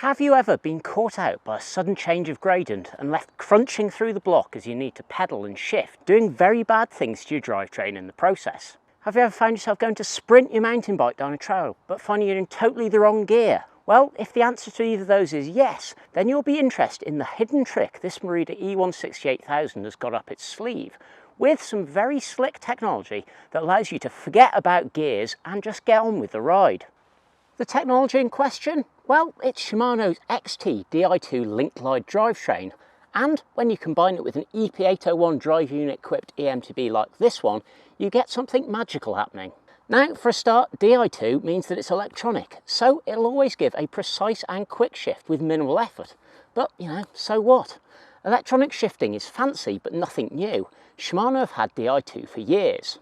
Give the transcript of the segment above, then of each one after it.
Have you ever been caught out by a sudden change of gradient and left crunching through the block as you need to pedal and shift, doing very bad things to your drivetrain in the process? Have you ever found yourself going to sprint your mountain bike down a trail, but finding you're in totally the wrong gear? Well, if the answer to either of those is yes, then you'll be interested in the hidden trick this MERIDA eONE-SIXTY 8000 has got up its sleeve, with some very slick technology that allows you to forget about gears and just get on with the ride. The technology in question? Well, it's Shimano's XT Di2 Linkglide drivetrain, and when you combine it with an EP801 drive unit equipped eMTB like this one, you get something magical happening. Now, for a start, Di2 means that it's electronic, so it'll always give a precise and quick shift with minimal effort. But, so what? Electronic shifting is fancy, but nothing new. Shimano have had Di2 for years.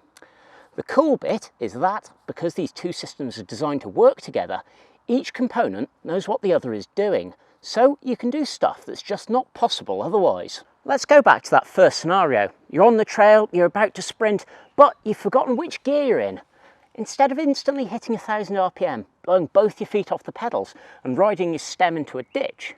The cool bit is that, because these two systems are designed to work together, each component knows what the other is doing, so you can do stuff that's just not possible otherwise. Let's go back to that first scenario. You're on the trail, you're about to sprint, but you've forgotten which gear you're in. Instead of instantly hitting 1000 RPM, blowing both your feet off the pedals and riding your stem into a ditch,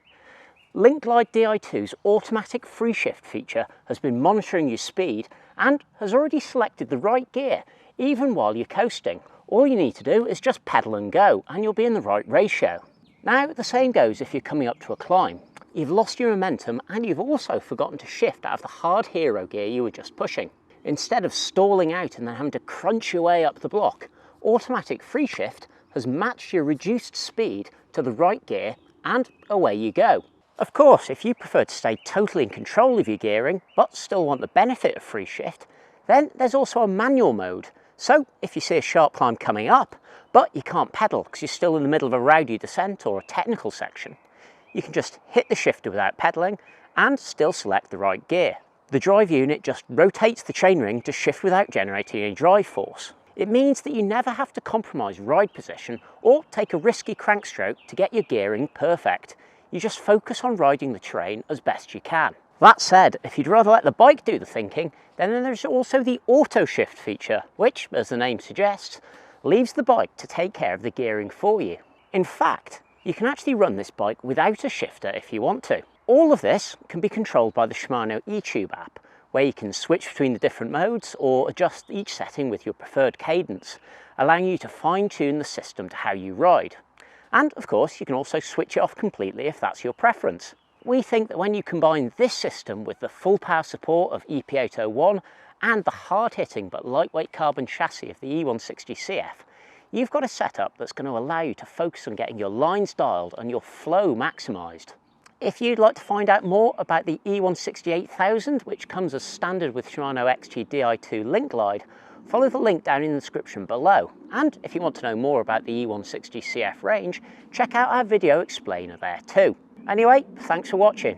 Linkglide Di2's automatic free shift feature has been monitoring your speed and has already selected the right gear, even while you're coasting. All you need to do is just pedal and go, and you'll be in the right ratio. Now, the same goes if you're coming up to a climb. You've lost your momentum and you've also forgotten to shift out of the hard hero gear you were just pushing. Instead of stalling out and then having to crunch your way up the block, automatic free shift has matched your reduced speed to the right gear and away you go. Of course, if you prefer to stay totally in control of your gearing, but still want the benefit of free shift, then there's also a manual mode. So if you see a sharp climb coming up, but you can't pedal because you're still in the middle of a rowdy descent or a technical section, you can just hit the shifter without pedaling and still select the right gear. The drive unit just rotates the chainring to shift without generating any drive force. It means that you never have to compromise ride position or take a risky crankstroke to get your gearing perfect. You just focus on riding the terrain as best you can. That said, if you'd rather let the bike do the thinking, then there's also the auto shift feature, which, as the name suggests, leaves the bike to take care of the gearing for you. In fact, you can actually run this bike without a shifter if you want to. All of this can be controlled by the Shimano eTUBE app, where you can switch between the different modes or adjust each setting with your preferred cadence, allowing you to fine-tune the system to how you ride. And of course, you can also switch it off completely if that's your preference. We think that when you combine this system with the full power support of EP801 and the hard-hitting but lightweight carbon chassis of the eONE-SIXTY CF, you've got a setup that's going to allow you to focus on getting your lines dialed and your flow maximised. If you'd like to find out more about the eONE-SIXTY 8000, which comes as standard with Shimano XT Di2 Linkglide, follow the link down in the description below. And if you want to know more about the eONE-SIXTY CF range, check out our video explainer there too. Anyway, thanks for watching.